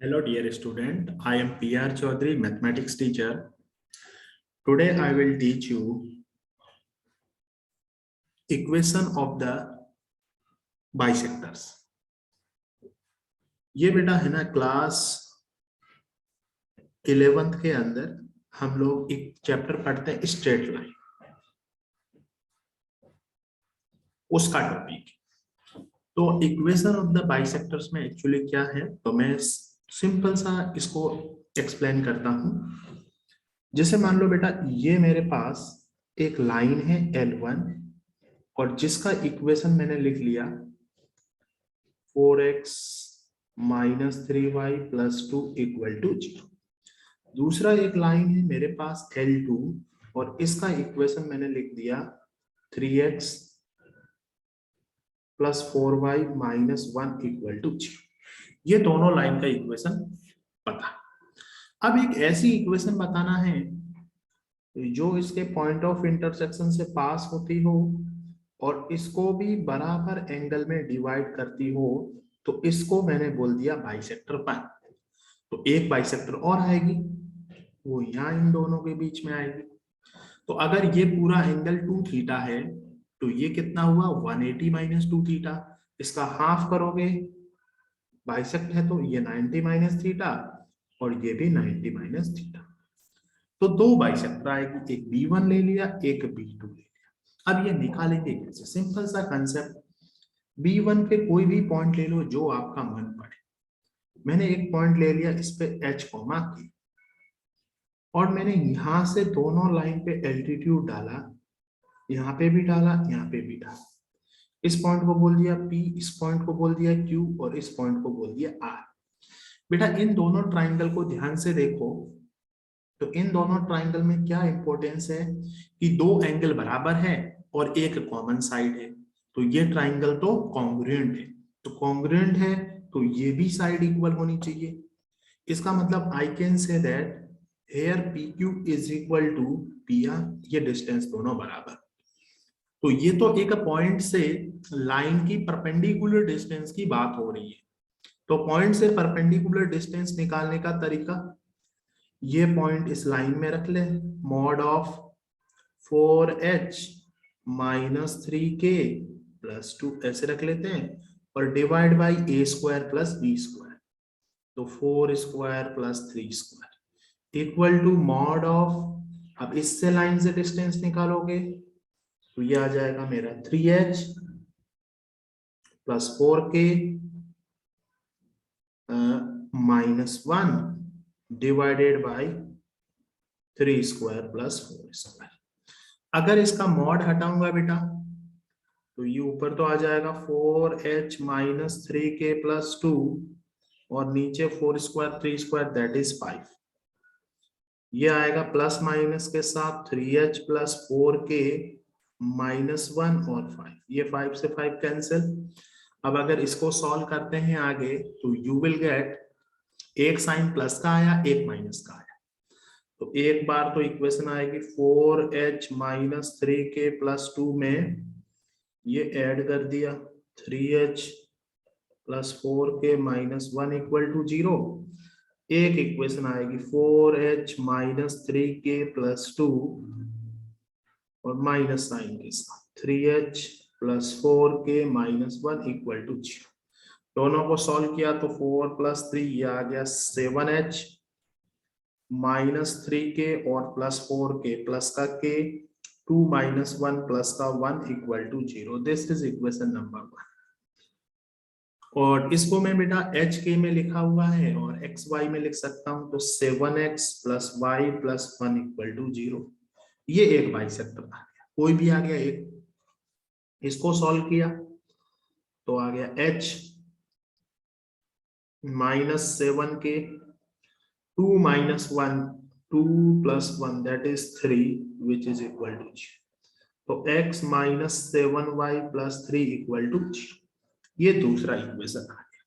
Hello dear student, I am PR Chaudhary, mathematics teacher. Today I will teach you equation of the bisectors. ये बेटा है ना class 11th के अंदर हम लोग एक चैप्टर पढ़ते हैं स्ट्रेट लाइन, उसका टॉपिक। तो इक्वेशन ऑफ द बाइसेक्टर्स में एक्चुअली क्या है, तो मैं सिंपल सा इसको एक्सप्लेन करता हूं। जैसे मान लो बेटा ये मेरे पास एक लाइन है L1 और जिसका इक्वेशन मैंने लिख लिया 4x minus 3y plus 2 equal to 0। दूसरा एक लाइन है मेरे पास L2 और इसका इक्वेशन मैंने लिख दिया 3x plus 4y minus 1 equal to 0। ये दोनों लाइन का इक्वेशन पता। अब एक ऐसी इक्वेशन बताना है जो इसके पॉइंट ऑफ इंटरसेक्शन से पास होती हो और इसको भी बराबर एंगल में डिवाइड करती हो, तो इसको मैंने बोल दिया बाइसेक्टर पाई। तो एक बाइसेक्टर और आएगी, वो यहाँ इन दोनों के बीच में आएगी। तो अगर ये पूरा एंगल 2 थीटा है तो ये कितना हुआ 180 माइनस 2 थीटा। इसका हाफ करोगे, बाइसेक्ट है तो ये 90 माइनस थीटा और ये भी 90 माइनस थीटा। तो दो बाइसेक्टर आएगी, एक B1 ले लिया, एक B2 ले लिया। अब ये निकालेंगे कैसे? सिंपल सा कंसेप्ट, B1 पे कोई भी पॉइंट ले लो जो आपका मन पड़े। मैंने एक पॉइंट ले लिया, इस पे H कॉमा K और मैंने यहां से दोनों लाइन पे एल्टीट्यूड डाला, यहाँ पे भी डाला, यहाँ पे भी डाला। इस पॉइंट को बोल दिया P, इस पॉइंट को बोल दिया Q और इस पॉइंट को बोल दिया R। बेटा इन दोनों ट्राइंगल को ध्यान से देखो, तो इन दोनों ट्राइंगल में क्या इंपॉर्टेंस है कि दो एंगल बराबर है और एक कॉमन साइड है। तो ये ट्राइंगल तो कॉन्ग्रुएंट है, तो कॉन्ग्रुएंट है तो ये भी साइड इक्वल होनी चाहिए। इसका मतलब I can say that here PQ is equal to PR, ये डिस्टेंस दोनों बराबर। तो ये तो एक पॉइंट से लाइन की परपेंडिकुलर डिस्टेंस की बात हो रही है। तो पॉइंट से परपेंडिकुलर डिस्टेंस निकालने का तरीका, ये पॉइंट इस लाइन में रख ले, mod of 4h minus 3k plus 2 ऐसे रख लेते हैं और divide by a square plus b square. तो 4 square plus 3 square equal to mod of, अब इससे लाइन से डिस्टेंस निकालोगे तो ये आ जाएगा मेरा 3h plus 4k minus 1 divided by 3 square plus 4 square. अगर इसका मॉड हटाऊंगा बेटा तो ये ऊपर तो आ जाएगा 4h माइनस 3k प्लस 2 और नीचे 4 स्क्वायर 3 स्क्वायर दैट इज 5। ये आएगा प्लस माइनस के साथ 3h प्लस 4k माइनस 1 और 5, ये 5 से 5 कैंसिल। अब अगर इसको सॉल्व करते हैं आगे तो यू विल गेट, एक साइन प्लस का आया एक माइनस का आया, तो एक बार तो इक्वेशन आएगी 4h माइनस 3k प्लस 2 में ये ऐड कर दिया 3h plus 4k minus 1 equal to 0। एक इक्वेशन आएगी 4h माइनस 3k प्लस 2 और माइनस साइन के साथ 3h plus 4k minus 1 equal to 0। दोनों को सॉल्व किया तो 4 प्लस 3 ये आ गया 7h माइनस 3k और प्लस 4k प्लस का k 2 माइनस 1 प्लस का 1 equal to 0। This is equation number 1। और इसको मैं बेटा HK में लिखा हुआ है और XY में लिख सकता हूं, तो 7x plus y plus 1 equal to 0। ये एक बाइसेक्टर आ गया, कोई भी आ गया एक। इसको सॉल्व किया तो आ गया h minus 7k 2 minus 1 2 plus 1 that is 3 which is equal to 0। तो x minus 7y plus 3 equal to 0। ये दूसरा इक्वेशन आ गया।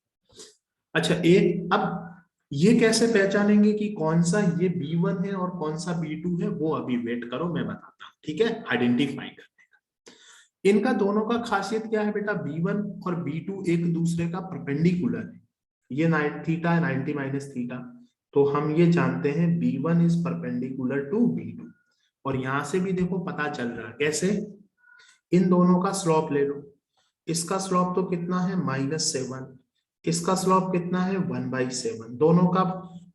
अच्छा एक, अब ये कैसे पहचानेंगे कि कौन सा ये B1 है और कौन सा B2 है, वो अभी वेट करो मैं बताता हूँ, ठीक है। आइडेंटिफाई करने का इनका दोनों का खासियत क्या है बेटा, B1 और B2 एक दूसरे का परपेंडिकुलर है। ये थीटा है 90 माइनस थीटा, तो हम ये जानते हैं B1 is perpendicular to B2। और यहां से भी देखो पता चल रहा है कैसे, इन दोनों का स्लॉप ले लो, इसका स्लॉप तो कितना है -7, इसका स्लॉप कितना है 1/7, दोनों का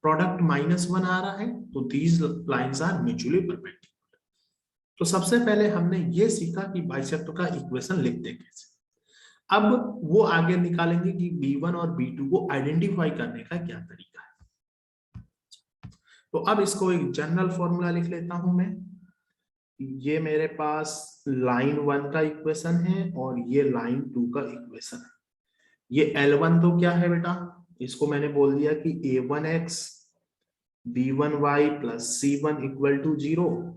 प्रोडक्ट -1 आ रहा है, तो these lines are mutually perpendicular. तो सबसे पहले हमने ये सीखा कि बाइसेक्टर का इक्वेशन लिखते कैसे। अब वो आगे निकालेंगे कि B1 और B2 को आइडेंटिफाई करने का क्या तरीका है। तो अब इसको एक जनरल फॉर्मूला लिख लेता हूं मैं। ये मेरे पास लाइन 1 का इक्वेशन है और ये लाइन 2 का इक्वेशन है। ये L1 तो क्या है बेटा, इसको मैंने बोल दिया कि A1x B1y plus C1 equal to 0,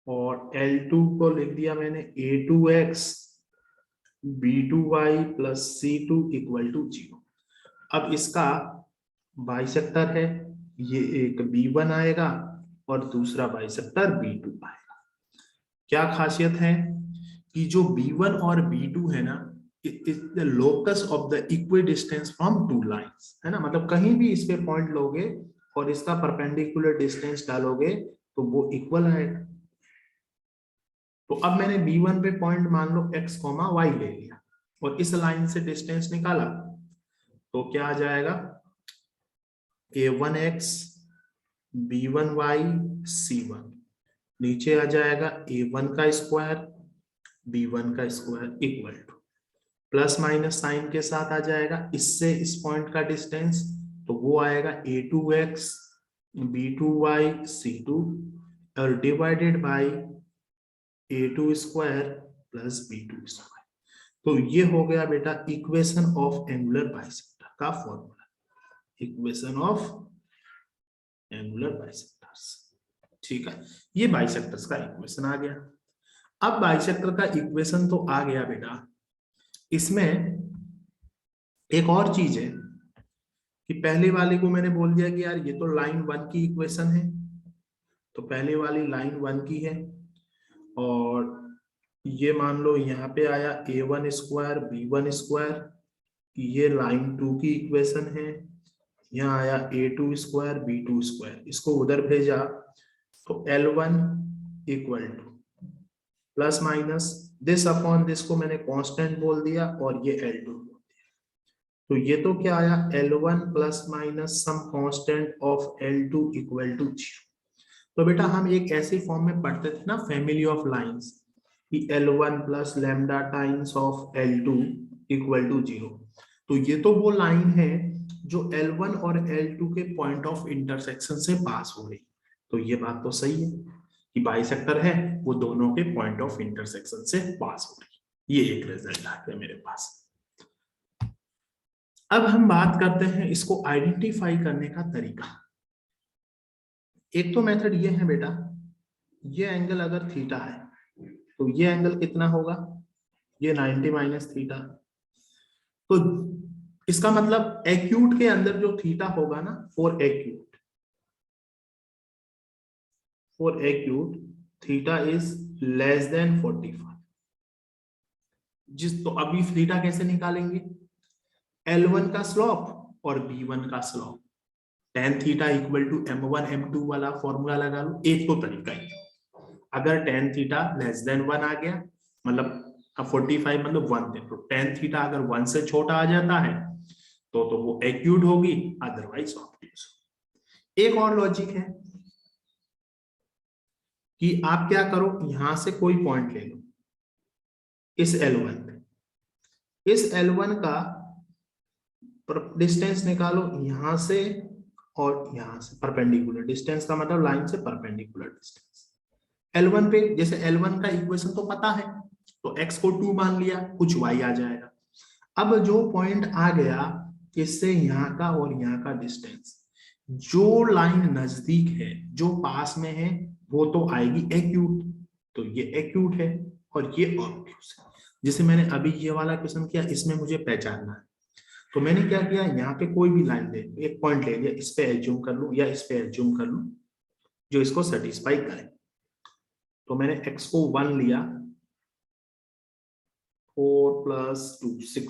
और L2 को लिख दिया मैंने A2x B2y plus C2 equal to 0। अब इसका बाइसेक्टर है, ये एक B1 आएगा और दूसरा बाइसेक्टर B2 आएगा। क्या खासियत है कि जो B1 और B2 है ना, it is the locus of the equidistance from two lines, है ना, मतलब कहीं भी इस पे पॉइंट लोगे और इसका परपेंडिकुलर डिस्टेंस डालोगे तो वो इक्वल आएगा। तो अब मैंने B1 पे पॉइंट मान लो x, y ले लिया और इस लाइन से डिस्टेंस निकाला, तो क्या आ जाएगा A1x B1y C1, नीचे आ जाएगा A1 का स्क्वायर B1 का square equal to plus minus sign के साथ आ जाएगा इससे इस पॉइंट का डिस्टेंस, तो वो आएगा A2x B2y C2 और divided by A2 square plus B2 square. तो ये हो गया बेटा इक्वेशन ऑफ एंगुलर बाइसेक्टर का formula, equation of angular bisectors. ठीक है, ये बाइसेक्टर्स का इक्वेशन आ गया। अब बाइसेक्टर का इक्वेशन तो आ गया बेटा, इसमें एक और चीज है कि पहले वाले को मैंने बोल दिया कि यार ये तो लाइन 1 की इक्वेशन है, तो पहले वाली लाइन 1 की है, और ये मान लो यहाँ पे आया A1 स्क्वायर B1 स्क्वायर, ये लाइन 2 की इक्वेशन है, यहाँ आया A2 स्क्वायर B2 स्क्वायर, इसको उधर भेजा तो L1 equal to plus minus this upon this को मैंने कांस्टेंट बोल दिया और ये L2 बोल दिया। तो ये तो क्या आया L1 plus minus some constant of L2 equal to 0। तो बेटा हम एक ऐसे फॉर्म में पढ़ते थे ना फैमिली ऑफ लाइंस कि L1 plus lambda times of L2 equal to 0। तो ये तो वो लाइन है जो L1 और L2 के पॉइंट ऑफ इंटरसेक्शन से पास हो रही। तो ये बात तो सही है कि बाइसेक्टर है वो दोनों के पॉइंट ऑफ इंटरसेक्शन से पास हो रही। ये एक रिजल्ट आ गया मेरे पास। अब हम बात करते हैं इसको आइडेंटिफाई करने का तरीका। एक तो मेथड ये है बेटा, ये एंगल अगर थीटा है तो ये एंगल कितना होगा, ये 90 माइनस थीटा। तो इसका मतलब एक्यूट के अंदर जो थीटा होगा ना, for acute theta is less than 45। तो अभी थीटा कैसे निकालेंगे, L1 का स्लॉप और B1 का slope, tan theta equal to M1 M2 वाला फॉर्मूला लगा लो। एक तो तरीका ही, अगर tan थीटा लेस देन 1 आ गया, मतलब 45 मतलब 1 थे, तो tan थीटा अगर 1 से छोटा आ जाता है तो वो एक्यूट होगी, अदरवाइज ऑब्ट्यूज। एक और लॉजिक है कि आप क्या करो, यहां से कोई पॉइंट ले लो इस L1 पे, इस L1 का डिस्टेंस निकालो यहां से और यहां से, परपेंडिकुलर डिस्टेंस का मतलब लाइन से परपेंडिकुलर डिस्टेंस। L1 पे जैसे L1 का इक्वेशन तो पता है, तो x को 2 मान लिया, कुछ y आ जाएगा। अब जो पॉइंट आ गया इससे यहाँ का और यहाँ का डिस्टेंस, जो लाइन नजदीक है जो पास में है वो तो आएगी एक्यूट, तो ये एक्यूट है और ये ऑब्ट्यूज है। जैसे मैंने अभी ये वाला क्वेश्चन किया, इसमें मुझे पहचानना है, तो मैंने क्या किया, यहाँ पे कोई भी लाइन ले, एक पॉइंट ले लिया, इस पे एज्यूम कर लूं या इस पे एज्यूम कर लूं जो इसको सेटिस्फाई करे। तो मैंने x को 1 लिया, 4 + 2 6,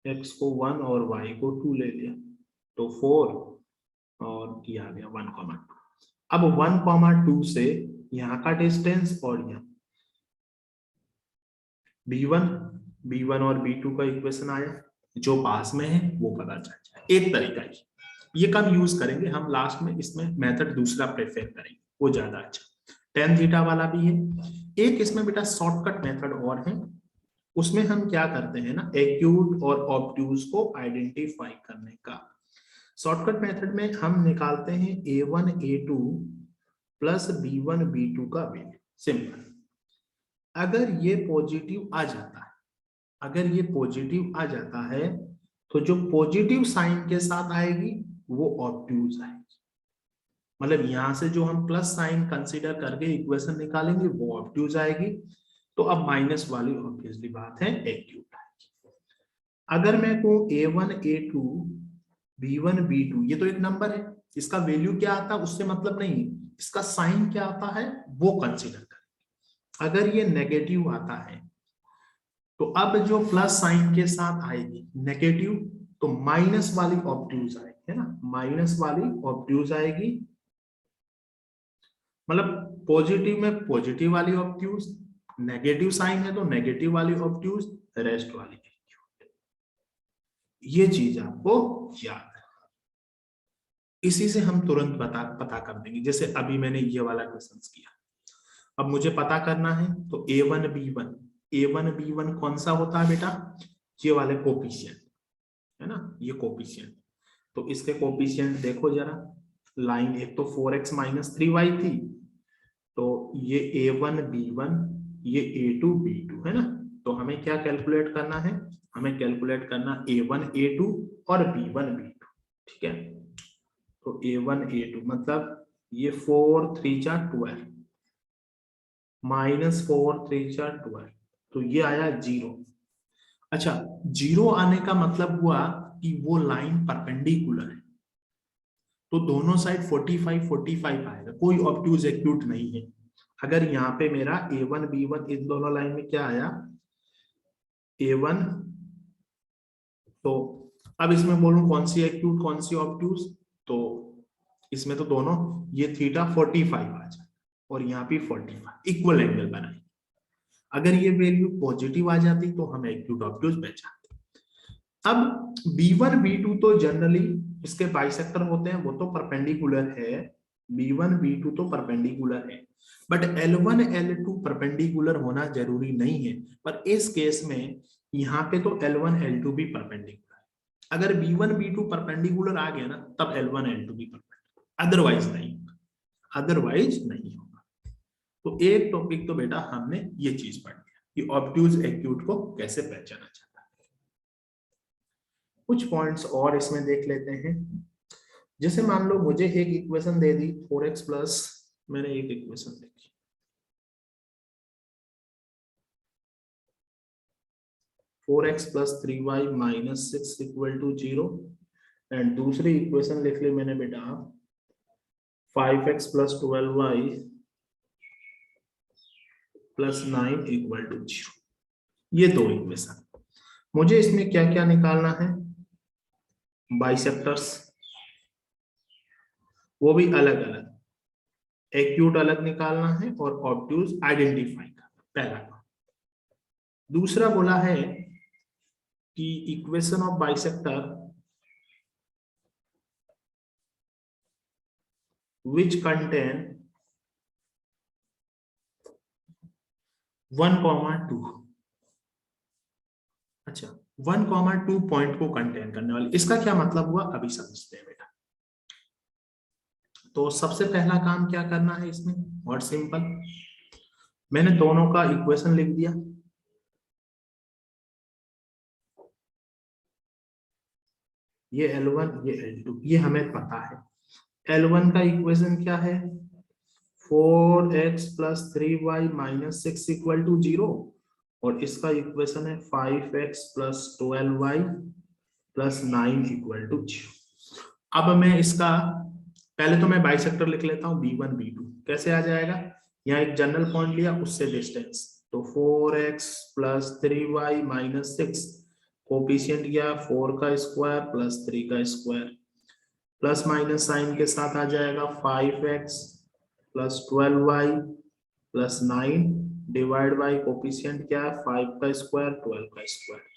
x को 1 और y को 2 ले लिया, तो 4 और ये आ गया 1,2। अब 1,2 से यहाँ का डिस्टेंस और यहाँ b1 और b2 का इक्वेशन आया, जो पास में है वो पता चल जाए। एक तरीका है, ये कब यूज करेंगे हम, लास्ट में इसमें मेथड दूसरा प्रेफर करेंगे, वो ज्यादा अच्छा। tan थीटा वाला भी है। एक इसमें बेटा शॉर्टकट मेथड और है, उसमें हम क्या करते हैं ना, एक्यूट और ऑब्ट्यूज को आइडेंटिफाई करने का शॉर्टकट मेथड में हम निकालते हैं a1 a2 plus b1 b2 का वैल्यू। सिंपल, अगर ये पॉजिटिव आ जाता है, अगर ये पॉजिटिव आ जाता है तो जो पॉजिटिव साइन के साथ आएगी वो ऑब्ट्यूज आएगी, मतलब यहां से जो हम प्लस साइन कंसीडर करके इक्वेशन निकालेंगे वो ऑब्ट्यूज आएगी। तो अब माइनस वाली ऑब्वियसली बात है एक्यूट आएगी। अगर मैं कहूं a1 a2 b1 b2, ये तो एक नंबर है, इसका वैल्यू क्या आता है उससे मतलब नहीं, इसका साइन क्या आता है वो कंसीडर करें। अगर ये नेगेटिव आता है तो अब जो प्लस साइन के साथ आएगी नेगेटिव, तो माइनस वाली ऑब्ट्यूज आएगी, है ना, माइनस वाली ऑब्ट्यूज आएगी, मतलब पॉजिटिव में पॉजिटिव वाली ऑब्ट्यूज, नेगेटिव साइन है तो नेगेटिव वाली ऑब्ट्यूज, रेस्ट वाली। ये चीज आपको याद है, इसी से हम तुरंत पता कर देंगे। जैसे अभी मैंने ये वाला क्वेश्चन किया, अब मुझे पता करना है तो a1 b1 कौन सा होता है बेटा, ये वाले कोफिशिएंट है ना, ये कोफिशिएंट। तो इसके कोफिशिएंट देखो जरा, लाइन एक तो 4x माइनस 3y थी, तो ये a1 b1 ये a2 b2 है ना, तो हमें क्या कैलकुलेट करना है, हमें कैलकुलेट करना a1 a2 और b1 b2, ठीक है। तो a1 a2 मतलब ये 4 3 12 माइनस 4 3 12, तो ये आया 0। अच्छा, 0 आने का मतलब हुआ कि वो लाइन परपेंडिकुलर है, तो दोनों साइड 45 45 आएगा, कोई ऑब्ट्यूज एक्यूट नहीं है। अगर यहाँ पे मेरा a1 b1 इन दोनों लाइन में क्या आया a1, तो अब इसमें बोलूं कौन सी एक्यूट कौन सी ऑब्ट्यूज, तो इसमें तो दोनों, ये थीटा 45 आ जाए और यहाँ पे 45 इक्वल एंगल बनाए। अगर ये वैल्यू पॉजिटिव आ जाती तो हम एक्यूट ऑब्ट्यूज पहचानते। अब b1 b2 तो जनरली इसके बाइसेक्टर होते हैं, वो तो परपेंडिकुलर है, b1 b2 तो परपेंडिकुलर है, बट L1 L2 परपेंडिकुलर होना जरूरी नहीं है। पर इस केस में यहाँ पे तो L1 L2 भी परपेंडिकुलर है, अगर b1 b2 परपेंडिकुलर आ गया ना तब L1 L2 भी परपेंडिकुलर, अदरवाइज नहीं, अदरवाइज नहीं होगा। तो एक टॉपिक तो बेटा हमने ये चीज पढ़ लिया कि ऑब्ट्यूज एक्यूट को कैसे पहचाना जाता है। कुछ पॉइंट्स और इसमें देख लेते हैं। जैसे मान लो मुझे एक इक्वेशन दे दी 4x प्लस, मैंने एक इक्वेशन देखी 4x plus 3y minus 6 equal to 0, and दूसरी इक्वेशन लिख ली मैंने बेटा 5x plus 12y plus 9 equal to 0। ये दो इक्वेशन, मुझे इसमें क्या क्या निकालना है, बाइसेक्टर्स वो भी अलग अलग, एक्यूट अलग निकालना है और ऑब्ट्यूज आइडेंटिफाई करना, पहला काम। दूसरा बोला है कि equation of bisector which contain 1,2, अच्छा 1,2 पॉइंट को कंटेन करने वाली, इसका क्या मतलब हुआ अभी समझते हैं बेटा। तो सबसे पहला काम क्या करना है इसमें, बहुत सिंपल, मैंने दोनों का इक्वेशन लिख दिया, ये L1 ये L2, ये हमें पता है। L1 का इक्वेशन क्या है, 4x plus 3y minus 6 equal to 0, और इसका इक्वेशन है 5x plus 12y plus 9 equal to 0। अब मैं इसका पहले तो मैं बाइसेक्टर लिख लेता हूं b1 b2, कैसे आ जाएगा, यहाँ एक जनरल पॉइंट लिया उससे डिस्टेंस, तो 4x plus 3y minus 6 coefficient क्या है 4 का स्क्वायर प्लस 3 का स्क्वायर, प्लस माइनस साइन के साथ आ जाएगा 5x plus 12y plus 9 divide by coefficient क्या है 5 का स्क्वायर 12 का स्क्वायर।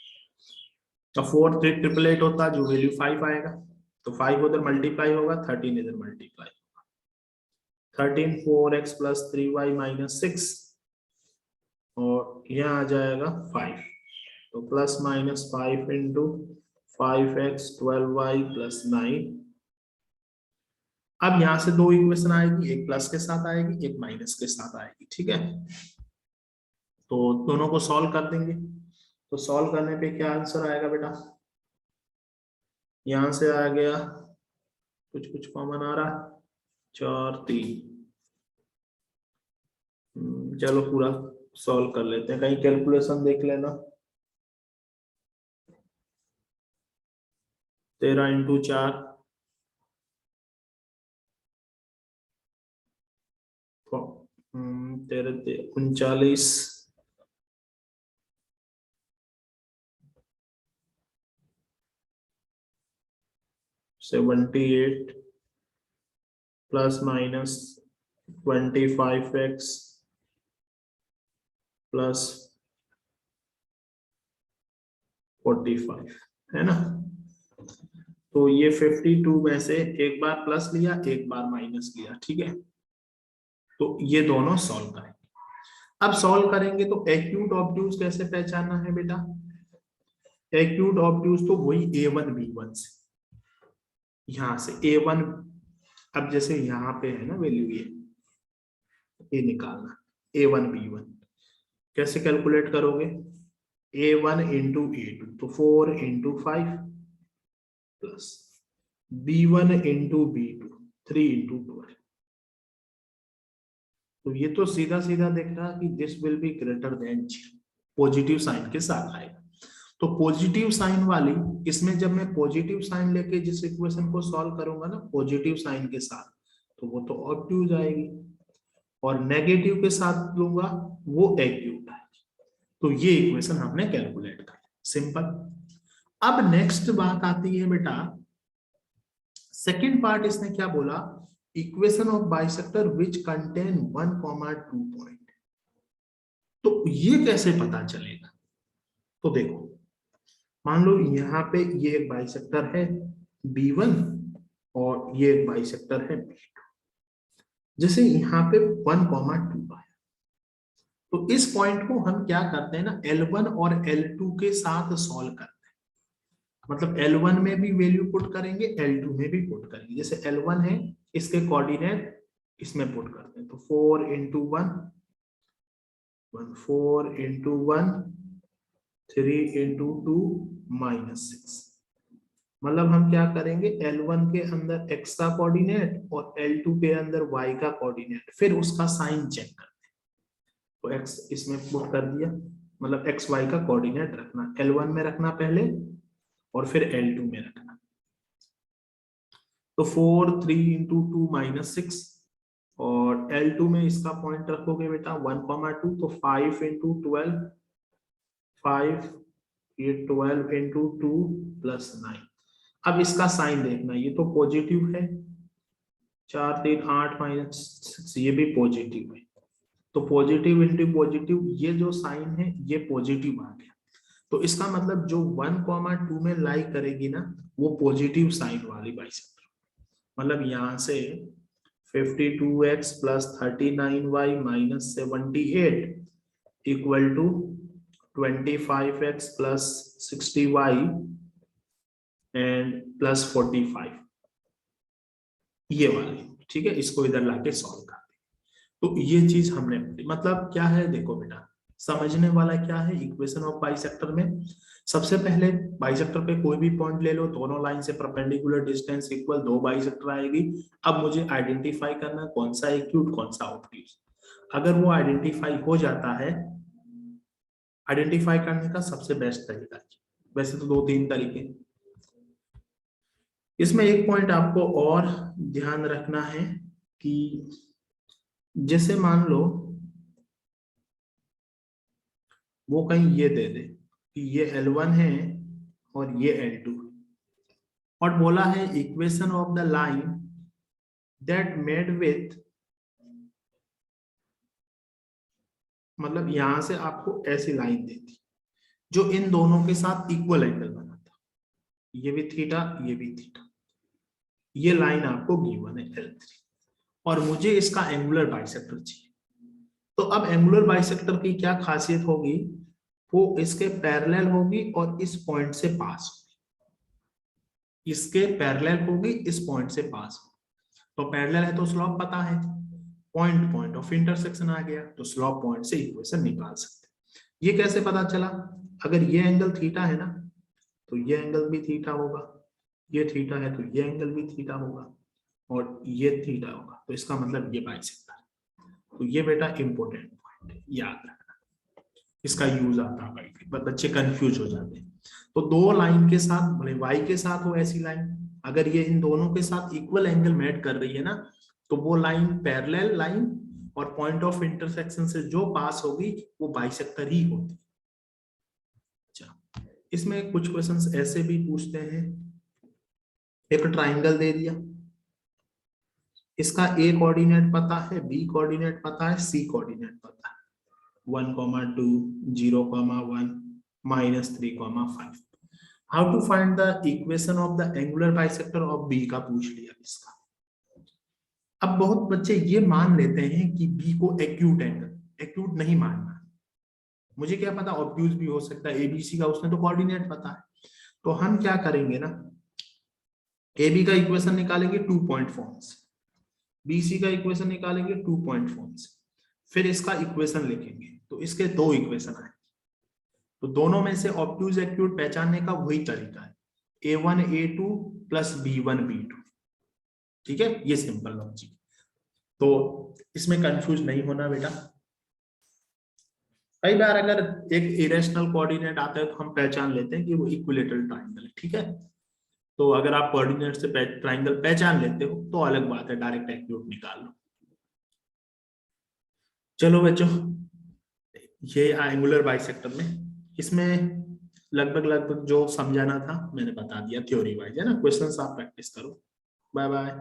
तो 4 ट्रिपल 8 होता है जो वैल्यू 5 आएगा, तो 5 उधर मल्टीप्लाई होगा 13 इधर multiply, 13 4x plus 3y minus 6 और यहाँ आ जाएगा 5, तो plus minus 5 into 5x 12y plus 9। अब यहां से दो इक्वेशन आएगी, एक प्लस के साथ आएगी एक माइनस के साथ आएगी, ठीक है। तो दोनों को सॉल्व कर देंगे, तो सॉल्व करने पे क्या आंसर आएगा बेटा, यहां से आ गया कुछ कुछ कॉमन आ रहा है 4 3, चलो पूरा सॉल्व कर लेते हैं, कहीं कैलकुलेशन देख लेना। 13 into 4 13 39, 78 plus minus 25x plus 45 है ना। तो ये 52 में से एक बार प्लस लिया एक बार माइनस लिया, ठीक है। तो ये दोनों सॉल्व करेंगे। अब सॉल्व करेंगे तो एक्यूट ऑब्ट्यूज कैसे पहचानना है बेटा, एक्यूट ऑब्ट्यूज तो वही a1 b1 से, यहां से a1, अब जैसे यहाँ पे है ना वैल्यू ये निकालना a1 b1 कैसे कैलकुलेट करोगे, a1 इंटू a2 तो 4 into 5 plus b1 into b2 3 into 12। तो ये तो सीधा सीधा देख रहा कि this will be greater then 0, positive sign के साथ आएगा। तो पॉजिटिव साइन वाली इसमें जब मैं पॉजिटिव साइन लेके जिस इक्वेशन को सॉल्व करूंगा ना पॉजिटिव साइन के साथ, तो वो तो ऑब्ट्यूज आएगी, और नेगेटिव के साथ लूंगा वो एक्यूट आएगी। तो ये इक्वेशन हमने कैलकुलेट कर, सिंपल। अब नेक्स्ट बात आती है बेटा, सेकंड पार्ट इसने क्या बोला, equation of bisector which contain 1,2 point. तो ये कैसे पता चलेगा, तो देखो मान लो यहाँ पे ये एक बाइसेक्टर है B1 और ये एक बाइसेक्टर है B2, जैसे यहाँ पे 1,2 आया, तो इस पॉइंट को हम क्या करते हैं ना L1 और L2 के साथ सॉल्व करते हैं, मतलब L1 में भी वैल्यू पुट करेंगे L2 में भी पुट करेंगे। जैसे L1 है इसके कोऑर्डिनेट इसमें पुट करते हैं, तो 4 इंटू 1 4 इंटू 1 3 इंटू 2 माइनस 6, मतलब हम क्या करेंगे L1 के अंदर x का कोऑर्डिनेट और L2 के अंदर y का कोऑर्डिनेट, फिर उसका साइन चेक करते हैं। तो x इसमें पुट कर दिया, मतलब x y का कोऑर्डिनेट रखना, L1 में रखना पहले और फिर L2 में रखना। तो 4 3 इंटू 2 माइनस 6, और L2 में इसका पॉइंट रखोगे बेटा 1,2, तो 5 इंटू 12 5, ये 12 इंटू 2 प्लस 9। अब इसका साइन देखना, ये तो पॉजिटिव है 4 3 8 माइनस 6, ये भी पॉजिटिव है, तो पॉजिटिव इंटू पॉजिटिव ये जो साइन है ये पॉजिटिव आ गया, तो इसका मतलब जो 1,2 में लाई करेगी ना वो पॉजिटिव साइन वाली बाइसेक्टर, मतलब यहाँ से 52x plus 39y minus 78 equal to 25x plus 60y and plus 45, ये वाली, ठीक है। इसको इधर लाके सॉल्व कर दे, तो ये चीज हमने मतलब क्या है देखो बेटा, समझने वाला क्या है इक्वेशन ऑफ बाइसेक्टर में, सबसे पहले बाइसेक्टर पे कोई भी पॉइंट ले लो, दोनों लाइन से परपेंडिकुलर डिस्टेंस इक्वल, दो बाइसेक्टर आएगी। अब मुझे आइडेंटिफाई करना कौन सा एक्यूट कौन सा ऑब्ट्यूज, अगर वो आइडेंटिफाई हो जाता है, आइडेंटिफाई करने का सबसे बेस्ट तरीका, वैसे तो 2 3 तरीके, इसमें एक पॉइंट आपको और ध्यान रखना है कि जैसे मान लो वो कहीं ये दे दे कि ये L1 है और ये L2 है। और बोला है equation of the line that made with, मतलब यहां से आपको ऐसी लाइन देती जो इन दोनों के साथ इक्वल एंगल बनाता, ये भी थीटा ये भी थीटा, ये लाइन आपको गिवन है L3, और मुझे इसका एंगुलर बाइसेक्टर चाहिए। तो अब एंगुलर बाइसेक्टर की क्या खासियत होगी, वो इसके पैरेलल होगी और इस पॉइंट से पास होगी, इसके पैरेलल होगी, इस पॉइंट से पास होगी। तो पैरेलल है तो स्लॉप पता है, पॉइंट पॉइंट ऑफ इंटरसेक्शन आ गया, तो स्लॉप पॉइंट से इक्वेशन निकाल सकते हैं। ये कैसे पता चला, अगर ये एंगल थीटा है ना तो ये एंगल भी थीटा होगा, ये थीटा है तो ये एंगल भी थीटा होगा, और ये थीटा होगा, तो इसका मतलब ये बाइसेक्टर। तो ये बेटा इंपॉर्टेंट पॉइंट है, याद रखना, इसका यूज आता है, बच्चे कंफ्यूज हो जाते हैं। तो दो लाइन के साथ, भले वाई के साथ हो ऐसी लाइन, अगर ये इन दोनों के साथ इक्वल एंगल मेट कर रही है ना, तो वो लाइन पैरेलल लाइन और पॉइंट ऑफ इंटरसेक्शन से जो पास होगी वो बाइसेक्टर ही होती है। अच्छा, इसमें कुछ क्वेश्चंस ऐसे भी पूछते हैं, एक ट्राइंगल दे दिया, इसका ए कोऑर्डिनेट पता है, बी कोऑर्डिनेट पता है, सी कोऑर्डिनेट पता है, 1,2, 0,1, -3,5। How to find the equation of the angular bisector of B का पूछ लिया इसका। अब बहुत बच्चे ये मान लेते हैं कि बी को एक्यूट एंगल, एक्यूट नहीं मानना, मुझे क्या पता ऑब्ट्यूज भी हो सकता है, एबीसी का उसने तो कोऑर्डिनेट पता है। तो हम क्या करेंगे ना, ए बी का इक्वेशन निकालेंगे 2 पॉइंट फॉर्म से, बीसी का इक्वेशन निकालेंगे 2 पॉइंट फॉर्म से, फिर इसका इक्वेशन लिखेंगे, तो इसके दो इक्वेशन आए। तो दोनों में से ऑब्ट्यूज एक्यूट पहचानने का वही तरीका है, A1 A2 plus B1 B2, ठीक है, ये सिंपल लॉजिक। तो इसमें कंफ्यूज नहीं होना बेटा। कई बार अगर एक इरेशनल कोऑर्डिनेट आता है तो हम पहचान लेते हैं कि वो इक्विलेटरल ट्राइंगल है, ठीक है। तो अगर आप कोऑर्डिनेट से ट्राइंगल पहचान लेते हो तो अलग बात है, डायरेक्ट एक्यूट निकाल लो। चलो बच्चों, ये एंगुलर बाइसेक्टर में, इसमें लगभग जो समझाना था मैंने बता दिया थ्योरी वाइज, है ना। क्वेश्चंस आप प्रैक्टिस करो। Bye bye.